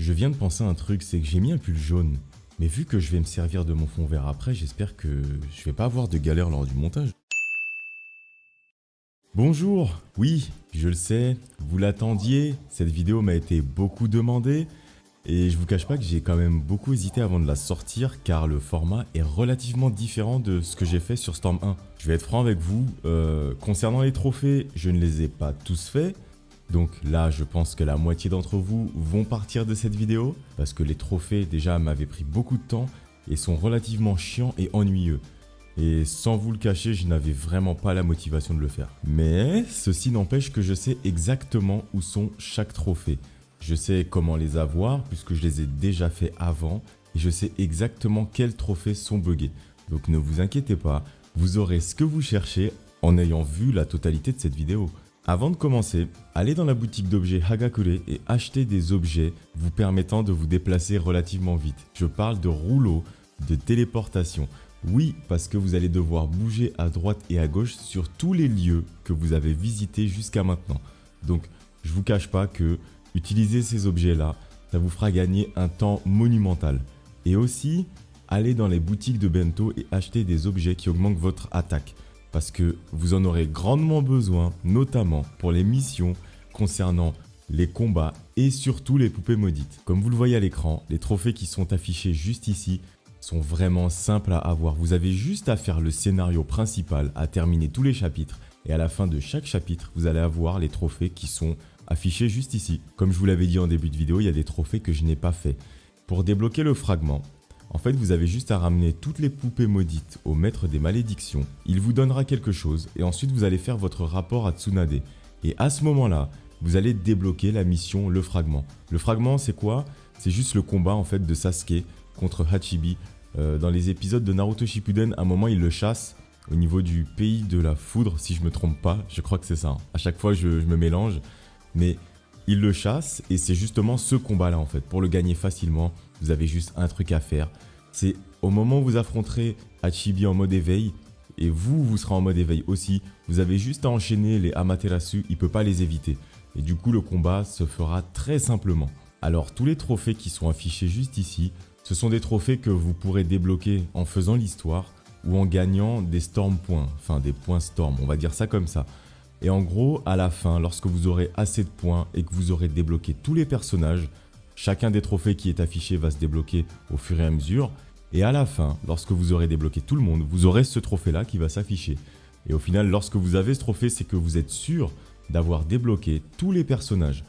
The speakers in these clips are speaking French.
Je viens de penser à un truc, c'est que j'ai mis un pull jaune. Mais vu que je vais me servir de mon fond vert après, j'espère que je vais pas avoir de galère lors du montage. Bonjour, oui, je le sais, vous l'attendiez, cette vidéo m'a été beaucoup demandée. Et je vous cache pas que j'ai quand même beaucoup hésité avant de la sortir car le format est relativement différent de ce que j'ai fait sur Storm 1. Je vais être franc avec vous, concernant les trophées, je ne les ai pas tous faits. Donc là, je pense que la moitié d'entre vous vont partir de cette vidéo parce que les trophées déjà m'avaient pris beaucoup de temps et sont relativement chiants et ennuyeux. Et sans vous le cacher, je n'avais vraiment pas la motivation de le faire. Mais ceci n'empêche que je sais exactement où sont chaque trophée. Je sais comment les avoir puisque je les ai déjà fait avant et je sais exactement quels trophées sont buggés. Donc ne vous inquiétez pas, vous aurez ce que vous cherchez en ayant vu la totalité de cette vidéo. Avant de commencer, allez dans la boutique d'objets Hagakure et achetez des objets vous permettant de vous déplacer relativement vite. Je parle de rouleaux, de téléportation. Oui, parce que vous allez devoir bouger à droite et à gauche sur tous les lieux que vous avez visités jusqu'à maintenant. Donc, je vous cache pas que utiliser ces objets-là, ça vous fera gagner un temps monumental. Et aussi, allez dans les boutiques de bento et achetez des objets qui augmentent votre attaque. Parce que vous en aurez grandement besoin, notamment pour les missions concernant les combats et surtout les poupées maudites. Comme vous le voyez à l'écran, les trophées qui sont affichés juste ici sont vraiment simples à avoir. Vous avez juste à faire le scénario principal, à terminer tous les chapitres et à la fin de chaque chapitre, vous allez avoir les trophées qui sont affichés juste ici. Comme je vous l'avais dit en début de vidéo, il y a des trophées que je n'ai pas fait. Pour débloquer le fragment, en fait, vous avez juste à ramener toutes les poupées maudites au maître des malédictions. Il vous donnera quelque chose et ensuite vous allez faire votre rapport à Tsunade. Et à ce moment-là, vous allez débloquer la mission Le Fragment. Le Fragment, c'est quoi? C'est juste le combat en fait de Sasuke contre Hachibi. Dans les épisodes de Naruto Shippuden, à un moment, il le chasse au niveau du pays de la foudre, si je me trompe pas. Je crois que c'est ça. Hein. À chaque fois, je me mélange. Mais il le chasse et c'est justement ce combat-là en fait. Pour le gagner facilement, vous avez juste un truc à faire. C'est au moment où vous affronterez Hachibi en mode éveil et vous serez en mode éveil aussi. Vous avez juste à enchaîner les Amaterasu, il ne peut pas les éviter. Et du coup, le combat se fera très simplement. Alors, tous les trophées qui sont affichés juste ici, ce sont des trophées que vous pourrez débloquer en faisant l'histoire ou en gagnant des storm points, enfin des points storm, on va dire ça comme ça. Et en gros, à la fin, lorsque vous aurez assez de points et que vous aurez débloqué tous les personnages, chacun des trophées qui est affiché va se débloquer au fur et à mesure. Et à la fin, lorsque vous aurez débloqué tout le monde, vous aurez ce trophée-là qui va s'afficher. Et au final, lorsque vous avez ce trophée, c'est que vous êtes sûr d'avoir débloqué tous les personnages.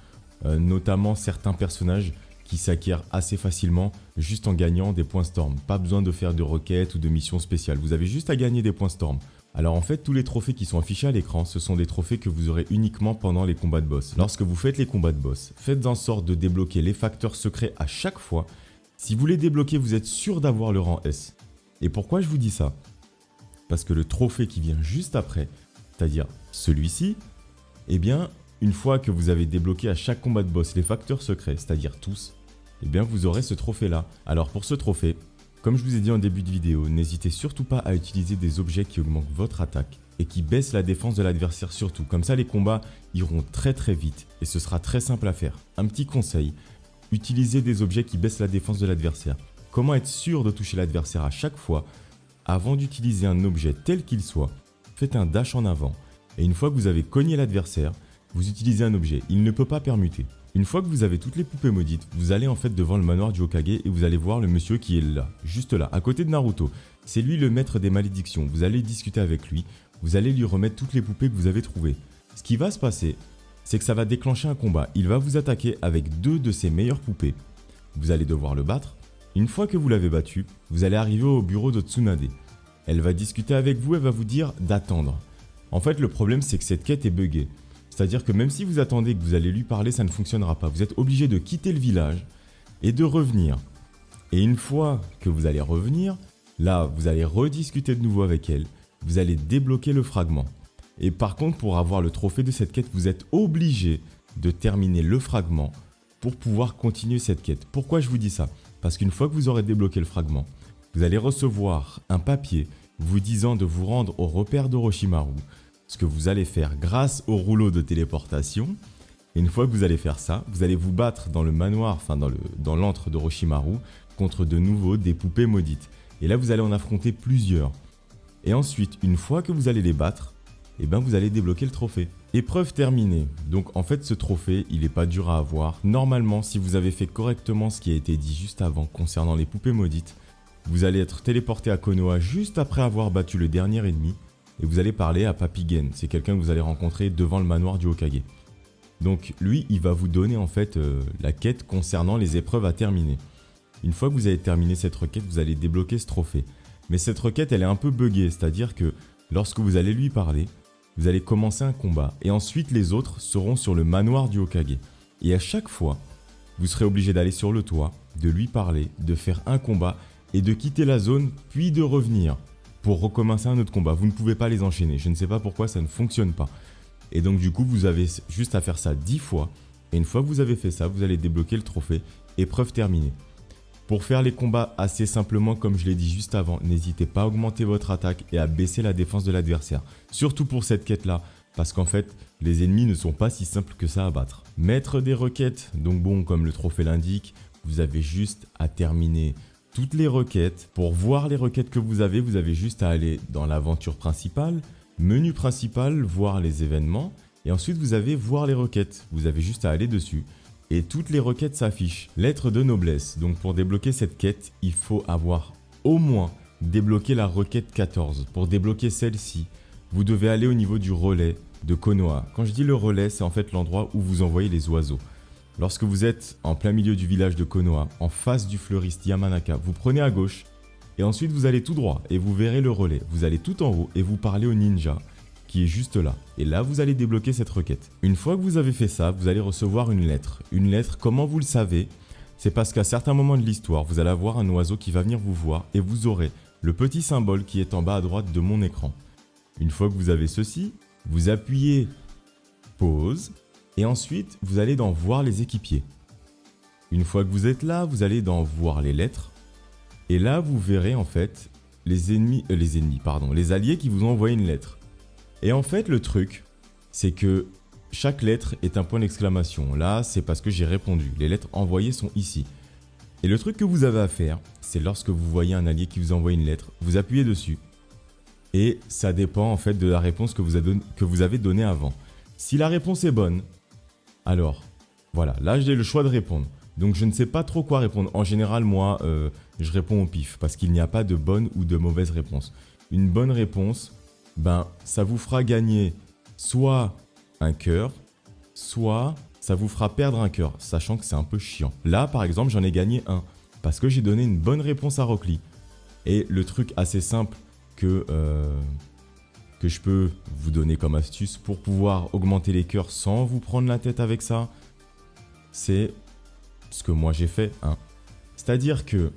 Notamment certains personnages qui s'acquièrent assez facilement juste en gagnant des points Storm. Pas besoin de faire de requêtes ou de missions spéciales. Vous avez juste à gagner des points Storm. Alors en fait, tous les trophées qui sont affichés à l'écran, ce sont des trophées que vous aurez uniquement pendant les combats de boss. Lorsque vous faites les combats de boss, faites en sorte de débloquer les facteurs secrets à chaque fois. Si vous les débloquez, vous êtes sûr d'avoir le rang S. Et pourquoi je vous dis ça? Parce que le trophée qui vient juste après, c'est-à-dire celui-ci, eh bien, une fois que vous avez débloqué à chaque combat de boss les facteurs secrets, c'est-à-dire tous, eh bien vous aurez ce trophée-là. Alors pour ce trophée, comme je vous ai dit en début de vidéo, n'hésitez surtout pas à utiliser des objets qui augmentent votre attaque et qui baissent la défense de l'adversaire surtout. Comme ça, les combats iront très vite et ce sera très simple à faire. Un petit conseil, utilisez des objets qui baissent la défense de l'adversaire. Comment être sûr de toucher l'adversaire à chaque fois? Avant d'utiliser un objet tel qu'il soit, faites un dash en avant et une fois que vous avez cogné l'adversaire, vous utilisez un objet. Il ne peut pas permuter. Une fois que vous avez toutes les poupées maudites, vous allez en fait devant le manoir du Hokage et vous allez voir le monsieur qui est là, juste là, à côté de Naruto. C'est lui le maître des malédictions. Vous allez discuter avec lui, vous allez lui remettre toutes les poupées que vous avez trouvées. Ce qui va se passer, c'est que ça va déclencher un combat. Il va vous attaquer avec 2 de ses meilleures poupées. Vous allez devoir le battre. Une fois que vous l'avez battu, vous allez arriver au bureau de Tsunade. Elle va discuter avec vous, elle va vous dire d'attendre. En fait, le problème, c'est que cette quête est buggée. C'est-à-dire que même si vous attendez que vous allez lui parler, ça ne fonctionnera pas. Vous êtes obligé de quitter le village et de revenir. Et une fois que vous allez revenir, là, vous allez rediscuter de nouveau avec elle. Vous allez débloquer le fragment. Et par contre, pour avoir le trophée de cette quête, vous êtes obligé de terminer le fragment pour pouvoir continuer cette quête. Pourquoi je vous dis ça? Parce qu'une fois que vous aurez débloqué le fragment, vous allez recevoir un papier vous disant de vous rendre au repère d'Orochimaru. Ce que vous allez faire grâce au rouleau de téléportation. Et une fois que vous allez faire ça, vous allez vous battre dans le manoir, enfin dans l'antre d'Orochimaru, contre de nouveau des poupées maudites. Et là, vous allez en affronter plusieurs. Et ensuite, une fois que vous allez les battre, eh ben vous allez débloquer le trophée. Épreuve terminée. Donc en fait, ce trophée, il n'est pas dur à avoir. Normalement, si vous avez fait correctement ce qui a été dit juste avant concernant les poupées maudites, vous allez être téléporté à Konoha juste après avoir battu le dernier ennemi. Et vous allez parler à Papigen. C'est quelqu'un que vous allez rencontrer devant le manoir du Hokage. Donc lui, il va vous donner en fait la quête concernant les épreuves à terminer. Une fois que vous avez terminé cette requête, vous allez débloquer ce trophée. Mais cette requête, elle est un peu buggée, c'est-à-dire que lorsque vous allez lui parler, vous allez commencer un combat et ensuite les autres seront sur le manoir du Hokage. Et à chaque fois, vous serez obligé d'aller sur le toit, de lui parler, de faire un combat et de quitter la zone puis de revenir pour recommencer un autre combat. Vous ne pouvez pas les enchaîner, je ne sais pas pourquoi ça ne fonctionne pas. Et donc du coup, vous avez juste à faire ça 10 fois. Et une fois que vous avez fait ça, vous allez débloquer le trophée. Épreuve terminée. Pour faire les combats assez simplement, comme je l'ai dit juste avant, n'hésitez pas à augmenter votre attaque et à baisser la défense de l'adversaire. Surtout pour cette quête-là, parce qu'en fait, les ennemis ne sont pas si simples que ça à battre. Mettre des requêtes, donc bon, comme le trophée l'indique, vous avez juste à terminer toutes les requêtes. Pour voir les requêtes que vous avez juste à aller dans l'aventure principale, menu principal, voir les événements, et ensuite vous avez voir les requêtes. Vous avez juste à aller dessus, et toutes les requêtes s'affichent. Lettre de noblesse, donc pour débloquer cette quête, il faut avoir au moins débloqué la requête 14. Pour débloquer celle-ci, vous devez aller au niveau du relais de Konoha. Quand je dis le relais, c'est en fait l'endroit où vous envoyez les oiseaux. Lorsque vous êtes en plein milieu du village de Konoha, en face du fleuriste Yamanaka, vous prenez à gauche, et ensuite vous allez tout droit et vous verrez le relais. Vous allez tout en haut et vous parlez au ninja qui est juste là. Et là, vous allez débloquer cette requête. Une fois que vous avez fait ça, vous allez recevoir une lettre. Une lettre, comment vous le savez? C'est parce qu'à certains moments de l'histoire, vous allez avoir un oiseau qui va venir vous voir et vous aurez le petit symbole qui est en bas à droite de mon écran. Une fois que vous avez ceci, vous appuyez pause et ensuite vous allez dans voir les équipiers. Une fois que vous êtes là, vous allez dans voir les lettres. Et là, vous verrez en fait les alliés qui vous ont envoyé une lettre. Et en fait, le truc, c'est que chaque lettre est un point d'exclamation. Là, c'est parce que j'ai répondu. Les lettres envoyées sont ici. Et le truc que vous avez à faire, c'est lorsque vous voyez un allié qui vous envoie une lettre, vous appuyez dessus. Et ça dépend en fait de la réponse que vous avez donnée avant. Si la réponse est bonne, alors voilà, là j'ai le choix de répondre. Donc je ne sais pas trop quoi répondre. En général, moi, je réponds au pif parce qu'il n'y a pas de bonne ou de mauvaise réponse. Une bonne réponse, ben, ça vous fera gagner soit un cœur, soit ça vous fera perdre un cœur, sachant que c'est un peu chiant. Là, par exemple, j'en ai gagné un parce que j'ai donné une bonne réponse à Rock Lee. Et le truc assez simple que je peux vous donner comme astuce pour pouvoir augmenter les cœurs sans vous prendre la tête avec ça, c'est ce que moi j'ai fait, hein. C'est-à-dire que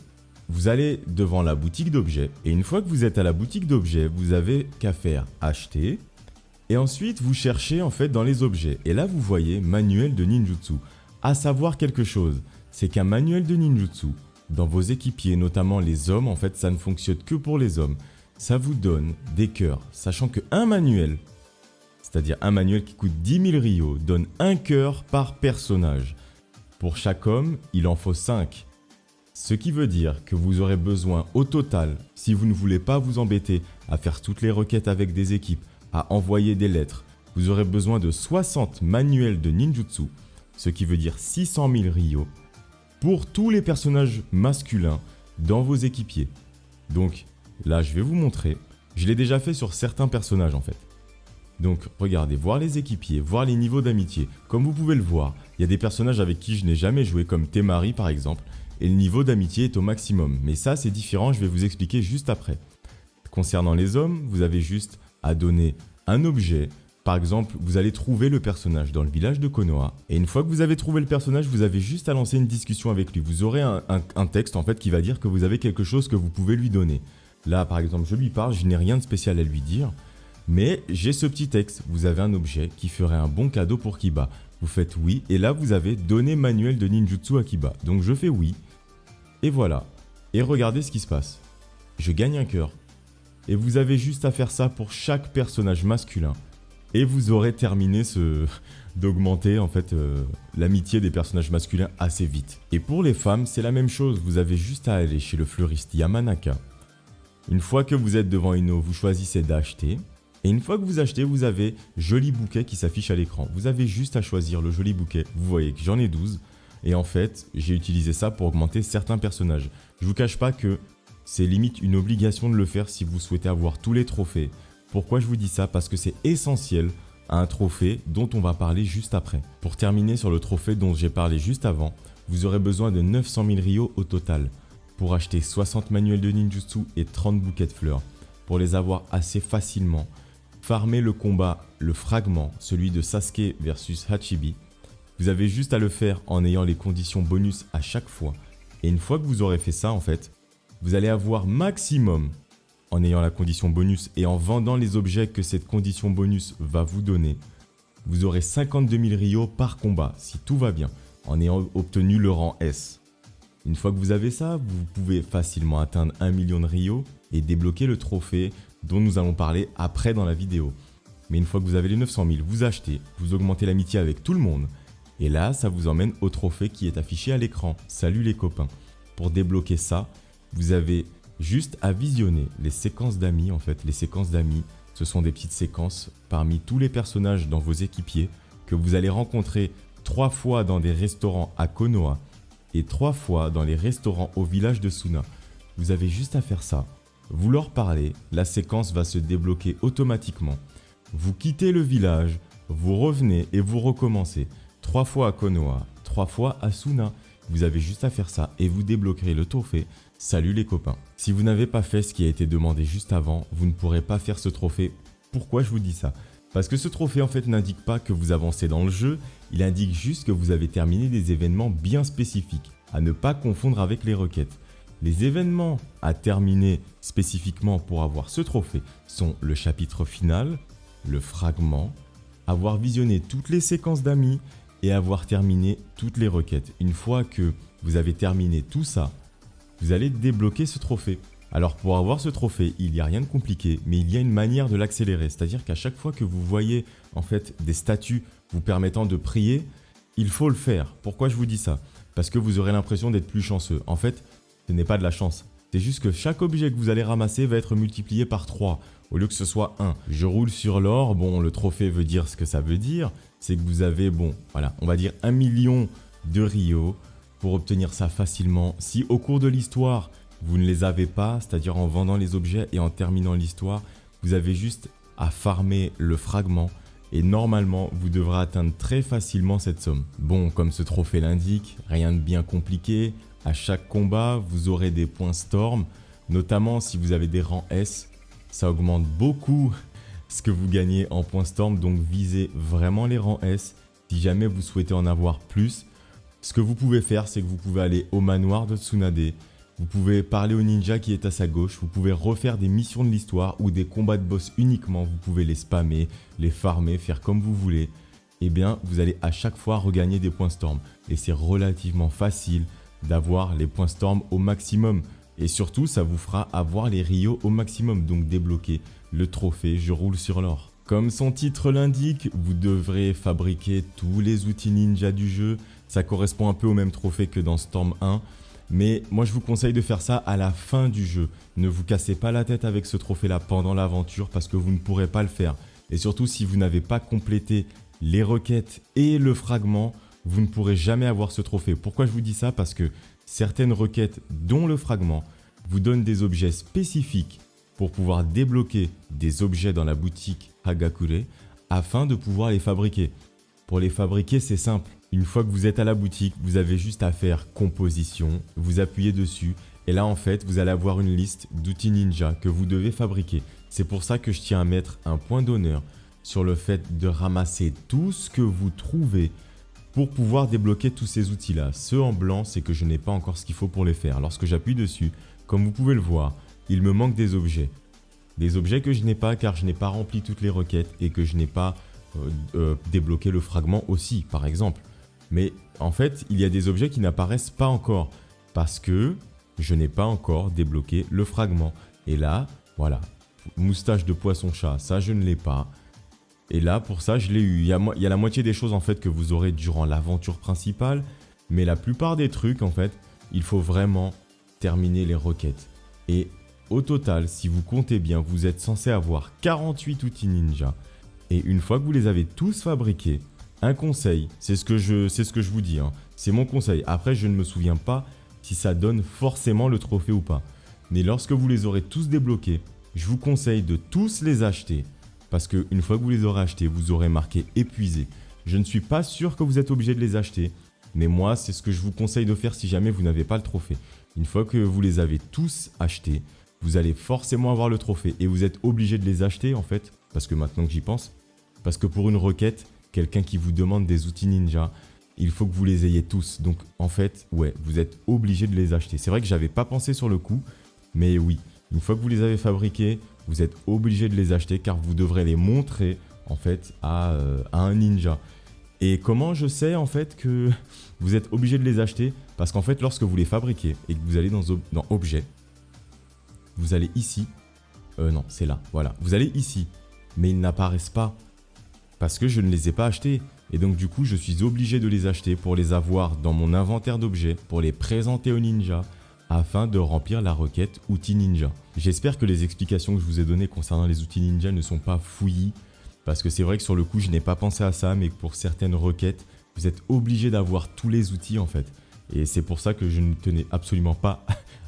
vous allez devant la boutique d'objets et une fois que vous êtes à la boutique d'objets, vous avez qu'à faire acheter et ensuite vous cherchez en fait dans les objets et là vous voyez manuel de ninjutsu. À savoir quelque chose, c'est qu'un manuel de ninjutsu dans vos équipiers, notamment les hommes, en fait ça ne fonctionne que pour les hommes. Ça vous donne des cœurs, sachant qu'un manuel, c'est-à-dire un manuel qui coûte 10 000 ryos, donne un cœur par personnage. Pour chaque homme, il en faut 5. Ce qui veut dire que vous aurez besoin au total, si vous ne voulez pas vous embêter à faire toutes les requêtes avec des équipes, à envoyer des lettres, vous aurez besoin de 60 manuels de ninjutsu, ce qui veut dire 600 000 ryos, pour tous les personnages masculins dans vos équipiers. Donc là, je vais vous montrer. Je l'ai déjà fait sur certains personnages en fait. Donc regardez, voir les équipiers, voir les niveaux d'amitié. Comme vous pouvez le voir, il y a des personnages avec qui je n'ai jamais joué, comme Temari par exemple, et le niveau d'amitié est au maximum. Mais ça c'est différent, je vais vous expliquer juste après. Concernant les hommes, vous avez juste à donner un objet. Par exemple, vous allez trouver le personnage dans le village de Konoha. Et une fois que vous avez trouvé le personnage, vous avez juste à lancer une discussion avec lui. Vous aurez un texte en fait qui va dire que vous avez quelque chose que vous pouvez lui donner. Là par exemple, je lui parle, je n'ai rien de spécial à lui dire. Mais j'ai ce petit texte, vous avez un objet qui ferait un bon cadeau pour Kiba. Vous faites oui, et là vous avez donné manuel de ninjutsu à Kiba. Donc je fais oui, et voilà. Et regardez ce qui se passe. Je gagne un cœur. Et vous avez juste à faire ça pour chaque personnage masculin. Et vous aurez terminé d'augmenter en fait l'amitié des personnages masculins assez vite. Et pour les femmes, c'est la même chose. Vous avez juste à aller chez le fleuriste Yamanaka. Une fois que vous êtes devant une eau, vous choisissez d'acheter. Et une fois que vous achetez, vous avez joli bouquet qui s'affiche à l'écran. Vous avez juste à choisir le joli bouquet. Vous voyez que j'en ai 12. Et en fait, j'ai utilisé ça pour augmenter certains personnages. Je vous cache pas que c'est limite une obligation de le faire si vous souhaitez avoir tous les trophées. Pourquoi je vous dis ça? Parce que c'est essentiel à un trophée dont on va parler juste après. Pour terminer sur le trophée dont j'ai parlé juste avant, vous aurez besoin de 900 000 Ryo au total pour acheter 60 manuels de ninjutsu et 30 bouquets de fleurs. Pour les avoir assez facilement, farmer le combat, le fragment, celui de Sasuke versus Hachibi. Vous avez juste à le faire en ayant les conditions bonus à chaque fois. Et une fois que vous aurez fait ça, en fait, vous allez avoir maximum, en ayant la condition bonus et en vendant les objets que cette condition bonus va vous donner, vous aurez 52 000 Ryo par combat, si tout va bien, en ayant obtenu le rang S. Une fois que vous avez ça, vous pouvez facilement atteindre 1 million de Ryo et débloquer le trophée dont nous allons parler après dans la vidéo. Mais une fois que vous avez les 900 000, vous achetez, vous augmentez l'amitié avec tout le monde. Et là, ça vous emmène au trophée qui est affiché à l'écran. Salut les copains. Pour débloquer ça, vous avez juste à visionner les séquences d'amis. En fait, les séquences d'amis, ce sont des petites séquences parmi tous les personnages dans vos équipiers que vous allez rencontrer 3 fois dans des restaurants à Konoha et 3 fois dans les restaurants au village de Suna. Vous avez juste à faire ça. Vous leur parlez, la séquence va se débloquer automatiquement. Vous quittez le village, vous revenez et vous recommencez. 3 fois à Konoha, 3 fois à Suna. Vous avez juste à faire ça et vous débloquerez le trophée. Salut les copains. Si vous n'avez pas fait ce qui a été demandé juste avant, vous ne pourrez pas faire ce trophée. Pourquoi je vous dis ça? Parce que ce trophée en fait n'indique pas que vous avancez dans le jeu, il indique juste que vous avez terminé des événements bien spécifiques, à ne pas confondre avec les requêtes. Les événements à terminer spécifiquement pour avoir ce trophée sont le chapitre final, le fragment, avoir visionné toutes les séquences d'amis et avoir terminé toutes les requêtes. Une fois que vous avez terminé tout ça, vous allez débloquer ce trophée. Alors pour avoir ce trophée, il n'y a rien de compliqué, mais il y a une manière de l'accélérer. C'est-à-dire qu'à chaque fois que vous voyez en fait des statues vous permettant de prier, il faut le faire. Pourquoi je vous dis ça? Parce que vous aurez l'impression d'être plus chanceux. En fait, ce n'est pas de la chance. C'est juste que chaque objet que vous allez ramasser va être multiplié par 3, au lieu que ce soit 1. Je roule sur l'or, bon le trophée veut dire ce que ça veut dire, c'est que vous avez, bon voilà, on va dire 1 million de Ryo pour obtenir ça facilement. Si au cours de l'histoire, vous ne les avez pas, c'est-à-dire en vendant les objets et en terminant l'histoire, vous avez juste à farmer le fragment et normalement, vous devrez atteindre très facilement cette somme. Bon, comme ce trophée l'indique, rien de bien compliqué. À chaque combat, vous aurez des points Storm, notamment si vous avez des rangs S. Ça augmente beaucoup ce que vous gagnez en points Storm, donc visez vraiment les rangs S. Si jamais vous souhaitez en avoir plus, ce que vous pouvez faire, c'est que vous pouvez aller au manoir de Tsunade. Vous pouvez parler au ninja qui est à sa gauche, vous pouvez refaire des missions de l'histoire ou des combats de boss uniquement, vous pouvez les spammer, les farmer, faire comme vous voulez. Eh bien, vous allez à chaque fois regagner des points Storm. Et c'est relativement facile d'avoir les points Storm au maximum. Et surtout, ça vous fera avoir les Ryo au maximum, donc débloquer le trophée Je roule sur l'or. Comme son titre l'indique, vous devrez fabriquer tous les outils ninja du jeu. Ça correspond un peu au même trophée que dans Storm 1. Mais moi je vous conseille de faire ça à la fin du jeu. Ne vous cassez pas la tête avec ce trophée là pendant l'aventure parce que vous ne pourrez pas le faire. Et surtout si vous n'avez pas complété les requêtes et le fragment, vous ne pourrez jamais avoir ce trophée. Pourquoi je vous dis ça? Parce que certaines requêtes, dont le fragment, vous donnent des objets spécifiques pour pouvoir débloquer des objets dans la boutique Hagakure afin de pouvoir les fabriquer. Pour les fabriquer, c'est simple. Une fois que vous êtes à la boutique, vous avez juste à faire composition, vous appuyez dessus et là en fait vous allez avoir une liste d'outils ninja que vous devez fabriquer. C'est pour ça que je tiens à mettre un point d'honneur sur le fait de ramasser tout ce que vous trouvez pour pouvoir débloquer tous ces outils là. Ceux en blanc, c'est que je n'ai pas encore ce qu'il faut pour les faire. Lorsque j'appuie dessus, comme vous pouvez le voir, il me manque des objets. Des objets que je n'ai pas car je n'ai pas rempli toutes les requêtes et que je n'ai pas débloqué le fragment aussi par exemple. Mais en fait, il y a des objets qui n'apparaissent pas encore parce que je n'ai pas encore débloqué le fragment. Et là, voilà, moustache de poisson-chat, ça je ne l'ai pas. Et là, pour ça, je l'ai eu. Il y a la moitié des choses en fait que vous aurez durant l'aventure principale. Mais la plupart des trucs, en fait, il faut vraiment terminer les requêtes. Et au total, si vous comptez bien, vous êtes censé avoir 48 outils ninja. Et une fois que vous les avez tous fabriqués, un conseil, c'est ce que je vous dis, hein, c'est mon conseil. Après, je ne me souviens pas si ça donne forcément le trophée ou pas. Mais lorsque vous les aurez tous débloqués, je vous conseille de tous les acheter. Parce qu'une fois que vous les aurez achetés, vous aurez marqué épuisé. Je ne suis pas sûr que vous êtes obligé de les acheter. Mais moi, c'est ce que je vous conseille de faire si jamais vous n'avez pas le trophée. Une fois que vous les avez tous achetés, vous allez forcément avoir le trophée. Et vous êtes obligé de les acheter en fait. Parce que maintenant que j'y pense. Parce que pour une requête, quelqu'un qui vous demande des outils ninja, il faut que vous les ayez tous. Donc en fait, ouais, vous êtes obligé de les acheter. C'est vrai que j'avais pas pensé sur le coup. Mais oui, une fois que vous les avez fabriqués, vous êtes obligé de les acheter car vous devrez les montrer en fait à un ninja. Et comment je sais en fait que vous êtes obligé de les acheter? Parce qu'en fait, lorsque vous les fabriquez et que vous allez dans Objet, vous allez ici. Non, c'est là, voilà. Vous allez ici, mais ils n'apparaissent pas parce que je ne les ai pas achetés. Et donc du coup, je suis obligé de les acheter pour les avoir dans mon inventaire d'objets, pour les présenter au ninja, afin de remplir la requête outils ninja. J'espère que les explications que je vous ai données concernant les outils ninja ne sont pas fouillis, parce que c'est vrai que sur le coup, je n'ai pas pensé à ça, mais pour certaines requêtes, vous êtes obligé d'avoir tous les outils en fait. Et c'est pour ça que je ne tenais absolument pas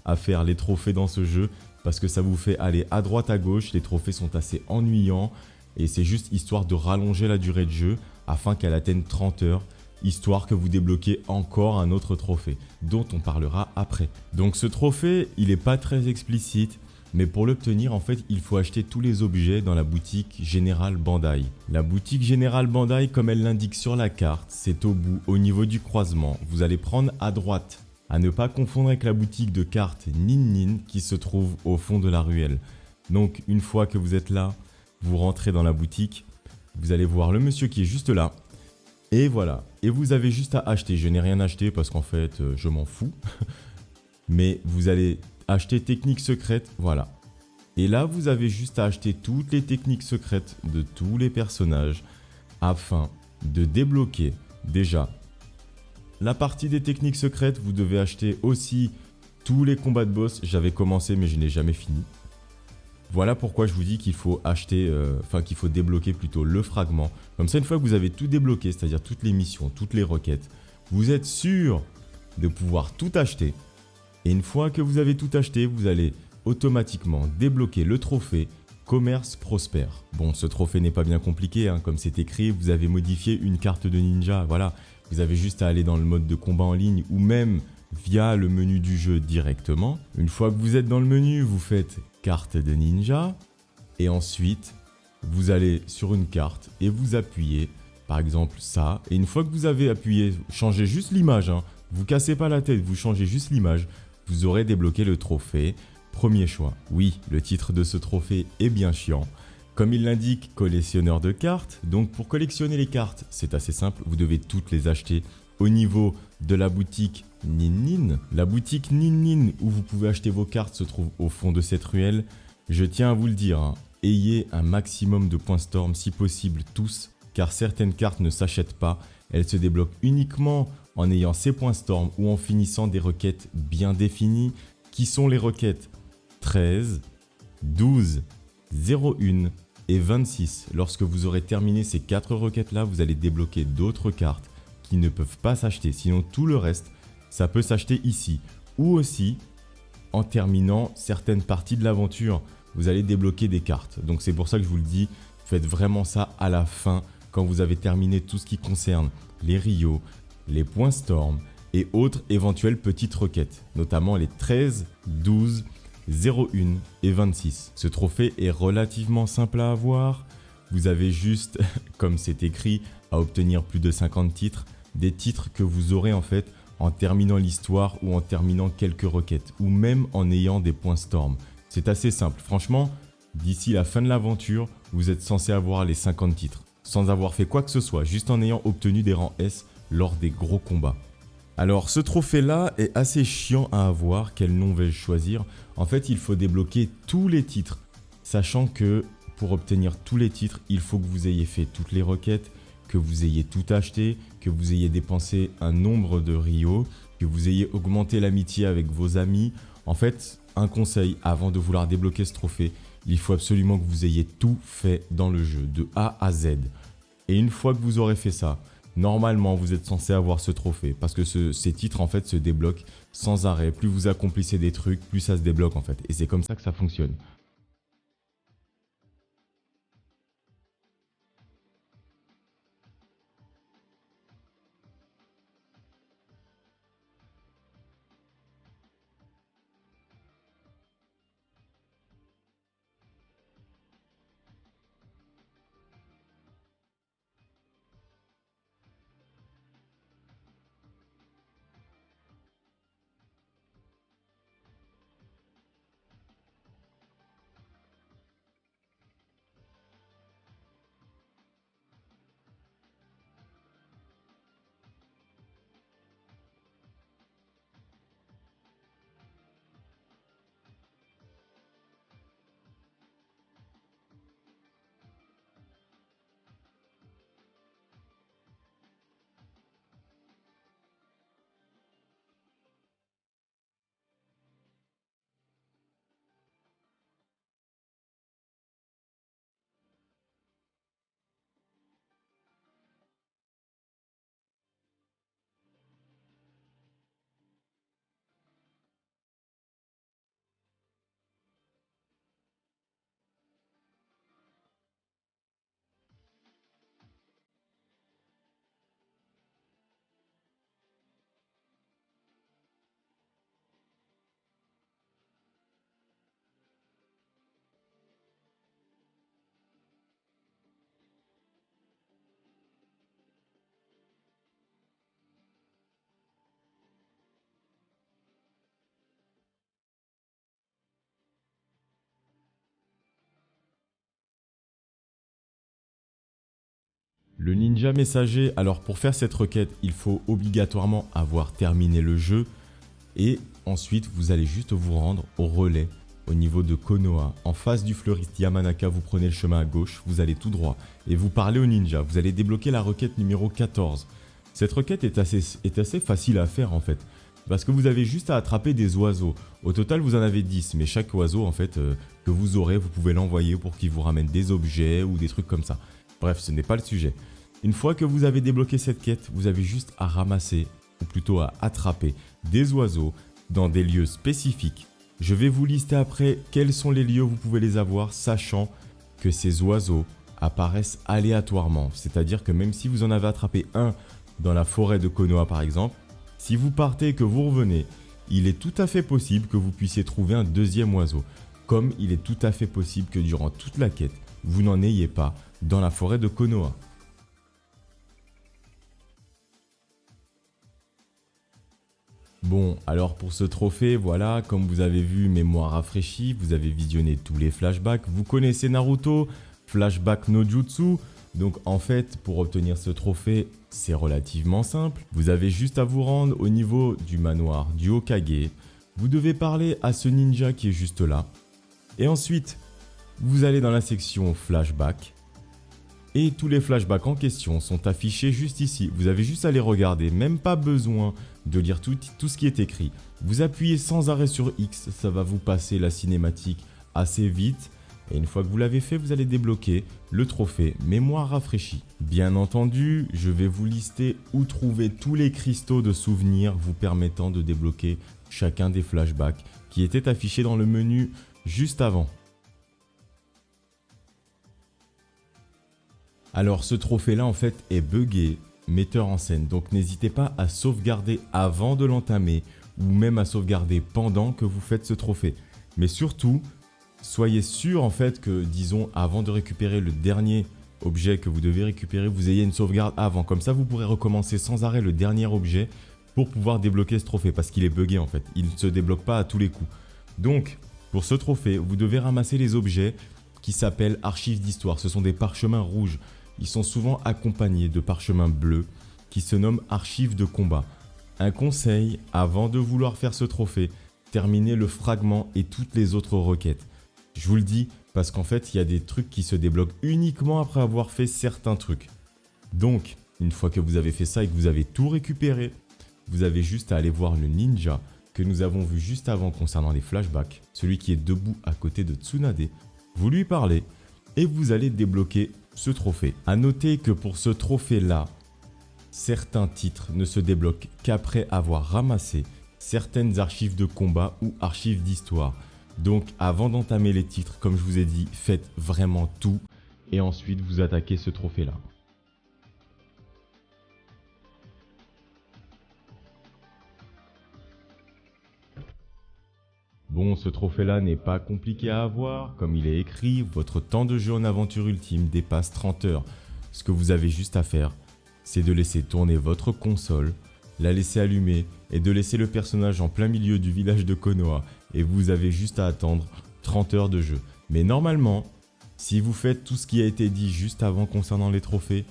à faire les trophées dans ce jeu, parce que ça vous fait aller à droite à gauche, les trophées sont assez ennuyants, et c'est juste histoire de rallonger la durée de jeu, afin qu'elle atteigne 30 heures, histoire que vous débloquiez encore un autre trophée, dont on parlera après. Donc ce trophée, il n'est pas très explicite, mais pour l'obtenir, en fait, il faut acheter tous les objets dans la boutique Générale Bandai. La boutique Générale Bandai, comme elle l'indique sur la carte, c'est au bout, au niveau du croisement. Vous allez prendre à droite, à ne pas confondre avec la boutique de cartes Nin Nin qui se trouve au fond de la ruelle. Donc une fois que vous êtes là, vous rentrez dans la boutique, vous allez voir le monsieur qui est juste là. Et voilà, et vous avez juste à acheter. Je n'ai rien acheté parce qu'en fait, je m'en fous. Mais vous allez acheter techniques secrètes, voilà. Et là, vous avez juste à acheter toutes les techniques secrètes de tous les personnages afin de débloquer déjà la partie des techniques secrètes. Vous devez acheter aussi tous les combats de boss. J'avais commencé mais je n'ai jamais fini. Voilà pourquoi je vous dis qu'il faut acheter, qu'il faut débloquer plutôt le fragment. Comme ça, une fois que vous avez tout débloqué, c'est-à-dire toutes les missions, toutes les requêtes, vous êtes sûr de pouvoir tout acheter. Et une fois que vous avez tout acheté, vous allez automatiquement débloquer le trophée Commerce Prospère. Bon, ce trophée n'est pas bien compliqué, hein, comme c'est écrit, vous avez modifié une carte de ninja, voilà. Vous avez juste à aller dans le mode de combat en ligne ou même via le menu du jeu directement. Une fois que vous êtes dans le menu, vous faites carte de ninja et ensuite vous allez sur une carte et vous appuyez par exemple ça. Et une fois que vous avez appuyé, changez juste l'image, hein. Vous cassez pas la tête, vous changez juste l'image. Vous aurez débloqué le trophée. Premier choix. Oui, le titre de ce trophée est bien chiant. Comme il l'indique, collectionneur de cartes. Donc pour collectionner les cartes, c'est assez simple. Vous devez toutes les acheter au niveau de la boutique Nin Nin. La boutique Nin Nin où vous pouvez acheter vos cartes se trouve au fond de cette ruelle. Je tiens à vous le dire, hein, ayez un maximum de points Storm si possible tous, car certaines cartes ne s'achètent pas. Elles se débloquent uniquement en ayant ces points Storm ou en finissant des requêtes bien définies, qui sont les requêtes 13, 12, 01 et 26. Lorsque vous aurez terminé ces 4 requêtes-là, vous allez débloquer d'autres cartes qui ne peuvent pas s'acheter. Sinon, tout le reste, ça peut s'acheter ici. Ou aussi, en terminant certaines parties de l'aventure, vous allez débloquer des cartes. Donc c'est pour ça que je vous le dis, faites vraiment ça à la fin, quand vous avez terminé tout ce qui concerne les Rio, les points Storm et autres éventuelles petites requêtes, notamment les 13, 12, 01 et 26. Ce trophée est relativement simple à avoir. Vous avez juste, comme c'est écrit, à obtenir plus de 50 titres, des titres que vous aurez en fait en terminant l'histoire ou en terminant quelques requêtes, ou même en ayant des points Storm. C'est assez simple, franchement, d'ici la fin de l'aventure, vous êtes censé avoir les 50 titres, sans avoir fait quoi que ce soit, juste en ayant obtenu des rangs S lors des gros combats. Alors ce trophée-là est assez chiant à avoir, quel nom vais-je choisir? En fait, il faut débloquer tous les titres, sachant que pour obtenir tous les titres, il faut que vous ayez fait toutes les requêtes, que vous ayez tout acheté, que vous ayez dépensé un nombre de Rio, que vous ayez augmenté l'amitié avec vos amis. En fait, un conseil avant de vouloir débloquer ce trophée, il faut absolument que vous ayez tout fait dans le jeu, de A à Z. Et une fois que vous aurez fait ça, normalement vous êtes censé avoir ce trophée, parce que ces titres en fait se débloquent sans arrêt. Plus vous accomplissez des trucs, plus ça se débloque en fait. Et c'est comme ça que ça fonctionne. Le ninja messager, alors pour faire cette requête, il faut obligatoirement avoir terminé le jeu. Et ensuite, vous allez juste vous rendre au relais au niveau de Konoha. En face du fleuriste Yamanaka, vous prenez le chemin à gauche, vous allez tout droit. Et vous parlez au ninja, vous allez débloquer la requête numéro 14. Cette requête est assez facile à faire en fait. Parce que vous avez juste à attraper des oiseaux. Au total, vous en avez 10, mais chaque oiseau en fait que vous aurez, vous pouvez l'envoyer pour qu'il vous ramène des objets ou des trucs comme ça. Bref, ce n'est pas le sujet. Une fois que vous avez débloqué cette quête, vous avez juste à ramasser, ou plutôt à attraper, des oiseaux dans des lieux spécifiques. Je vais vous lister après quels sont les lieux où vous pouvez les avoir, sachant que ces oiseaux apparaissent aléatoirement. C'est-à-dire que même si vous en avez attrapé un dans la forêt de Konoha par exemple, si vous partez et que vous revenez, il est tout à fait possible que vous puissiez trouver un deuxième oiseau. Comme il est tout à fait possible que durant toute la quête, vous n'en ayez pas dans la forêt de Konoha. Bon, alors pour ce trophée, voilà, comme vous avez vu, mémoire rafraîchie, vous avez visionné tous les flashbacks, vous connaissez Naruto, flashback no jutsu, donc en fait, pour obtenir ce trophée, c'est relativement simple. Vous avez juste à vous rendre au niveau du manoir du Hokage, vous devez parler à ce ninja qui est juste là, et ensuite, vous allez dans la section flashback, et tous les flashbacks en question sont affichés juste ici. Vous avez juste à les regarder, même pas besoin de lire tout ce qui est écrit. Vous appuyez sans arrêt sur X, ça va vous passer la cinématique assez vite. Et une fois que vous l'avez fait, vous allez débloquer le trophée mémoire rafraîchie. Bien entendu, je vais vous lister où trouver tous les cristaux de souvenirs vous permettant de débloquer chacun des flashbacks qui étaient affichés dans le menu juste avant. Alors ce trophée là en fait est buggé, metteur en scène, donc n'hésitez pas à sauvegarder avant de l'entamer ou même à sauvegarder pendant que vous faites ce trophée. Mais surtout, soyez sûr en fait que, disons, avant de récupérer le dernier objet que vous devez récupérer, vous ayez une sauvegarde avant. Comme ça, vous pourrez recommencer sans arrêt le dernier objet pour pouvoir débloquer ce trophée parce qu'il est buggé en fait. Il ne se débloque pas à tous les coups. Donc, pour ce trophée, vous devez ramasser les objets qui s'appellent archives d'histoire. Ce sont des parchemins rouges. Ils sont souvent accompagnés de parchemins bleus qui se nomment archives de combat. Un conseil, avant de vouloir faire ce trophée, terminez le fragment et toutes les autres requêtes. Je vous le dis parce qu'en fait, il y a des trucs qui se débloquent uniquement après avoir fait certains trucs. Donc, une fois que vous avez fait ça et que vous avez tout récupéré, vous avez juste à aller voir le ninja que nous avons vu juste avant concernant les flashbacks, celui qui est debout à côté de Tsunade. Vous lui parlez et vous allez débloquer ce trophée. A noter que pour ce trophée-là, certains titres ne se débloquent qu'après avoir ramassé certaines archives de combat ou archives d'histoire. Donc avant d'entamer les titres, comme je vous ai dit, faites vraiment tout et ensuite vous attaquez ce trophée-là. Bon, ce trophée-là n'est pas compliqué à avoir. Comme il est écrit, votre temps de jeu en aventure ultime dépasse 30 heures. Ce que vous avez juste à faire, c'est de laisser tourner votre console, la laisser allumer et de laisser le personnage en plein milieu du village de Konoha. Et vous avez juste à attendre 30 heures de jeu. Mais normalement, si vous faites tout ce qui a été dit juste avant concernant les trophées,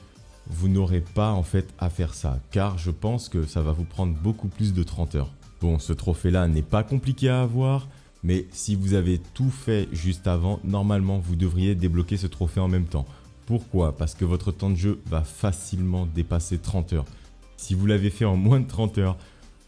vous n'aurez pas en fait à faire ça. Car je pense que ça va vous prendre beaucoup plus de 30 heures. Bon, ce trophée-là n'est pas compliqué à avoir, mais si vous avez tout fait juste avant, normalement vous devriez débloquer ce trophée en même temps. Pourquoi? Parce que votre temps de jeu va facilement dépasser 30 heures. Si vous l'avez fait en moins de 30 heures,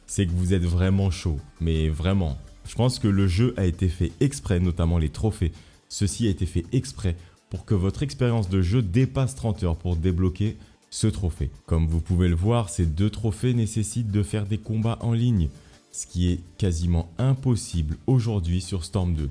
c'est que vous êtes vraiment chaud. Mais vraiment, je pense que le jeu a été fait exprès, notamment les trophées. Ceci a été fait exprès pour que votre expérience de jeu dépasse 30 heures pour débloquer ce trophée. Comme vous pouvez le voir, ces deux trophées nécessitent de faire des combats en ligne, ce qui est quasiment impossible aujourd'hui sur Storm 2.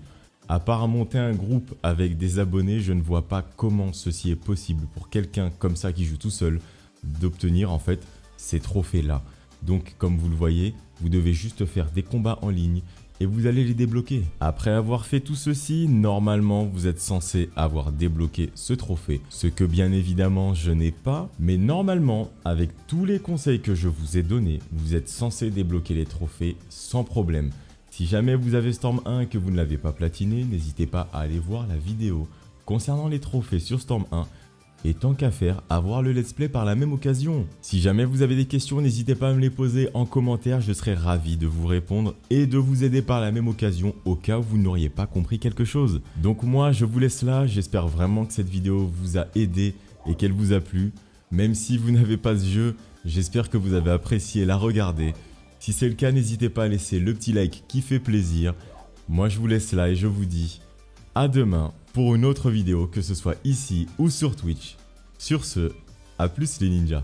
À part monter un groupe avec des abonnés, je ne vois pas comment ceci est possible pour quelqu'un comme ça qui joue tout seul d'obtenir en fait ces trophées-là. Donc comme vous le voyez, vous devez juste faire des combats en ligne et vous allez les débloquer. Après avoir fait tout ceci, normalement vous êtes censé avoir débloqué ce trophée, ce que bien évidemment je n'ai pas, mais normalement avec tous les conseils que je vous ai donnés, vous êtes censé débloquer les trophées sans problème. Si jamais vous avez Storm 1 et que vous ne l'avez pas platiné, n'hésitez pas à aller voir la vidéo concernant les trophées sur Storm 1 et tant qu'à faire, à voir le let's play par la même occasion. Si jamais vous avez des questions, n'hésitez pas à me les poser en commentaire, je serai ravi de vous répondre et de vous aider par la même occasion au cas où vous n'auriez pas compris quelque chose. Donc moi, je vous laisse là, j'espère vraiment que cette vidéo vous a aidé et qu'elle vous a plu. Même si vous n'avez pas ce jeu, j'espère que vous avez apprécié la regarder. Si c'est le cas, n'hésitez pas à laisser le petit like qui fait plaisir. Moi, je vous laisse là et je vous dis à demain pour une autre vidéo, que ce soit ici ou sur Twitch. Sur ce, à plus les ninjas.